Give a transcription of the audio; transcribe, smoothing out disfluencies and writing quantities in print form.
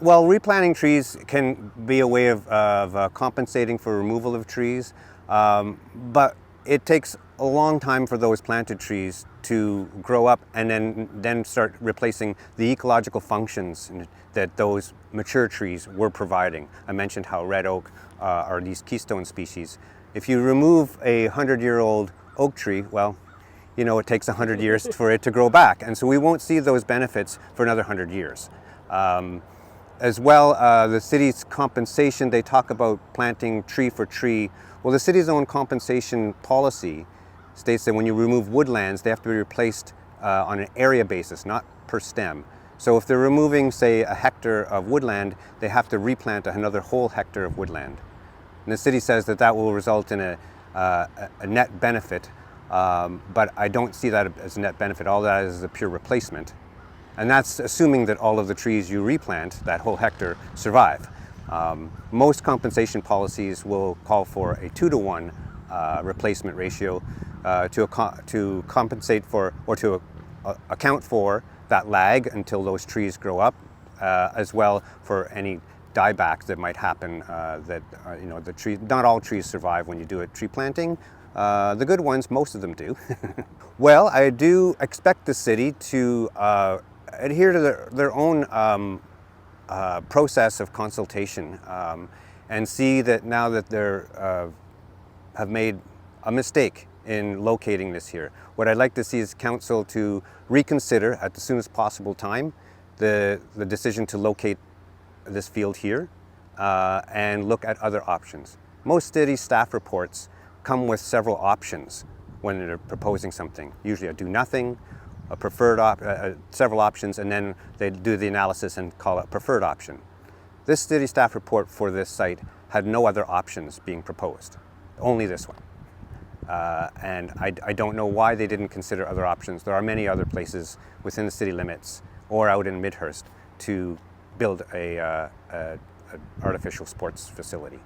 Well, replanting trees can be a way of compensating for removal of trees, but it takes a long time for those planted trees to grow up and then start replacing the ecological functions that those mature trees were providing. I mentioned how red oak are these keystone species. If you remove a 100-year-old oak tree, well, you know, it takes 100 years for it to grow back, and so we won't see those benefits for another 100 years. As well, the city's compensation, they talk about planting tree for tree. Well, the city's own compensation policy states that when you remove woodlands, they have to be replaced on an area basis, not per stem. So if they're removing, say, a hectare of woodland, they have to replant another whole hectare of woodland. And the city says that that will result in a net benefit, but I don't see that as a net benefit. All that is a pure replacement. And that's assuming that all of the trees you replant, that whole hectare, survive. Most compensation policies will call for a 2-to-1 replacement ratio to compensate for or to account for that lag until those trees grow up, as well for any dieback that might happen. The tree, not all trees survive when you do a tree planting. The good ones, most of them do. Well, I do expect the city to adhere to their own process of consultation and see that now that they have made a mistake in locating this here. What I'd like to see is council to reconsider at the soonest possible time the decision to locate this field here and look at other options. Most city staff reports come with several options when they're proposing something. Usually a do nothing, a preferred several options, and then they do the analysis and call it a preferred option. This city staff report for this site had no other options being proposed, only this one. And I don't know why they didn't consider other options. There are many other places within the city limits or out in Midhurst to build a artificial sports facility.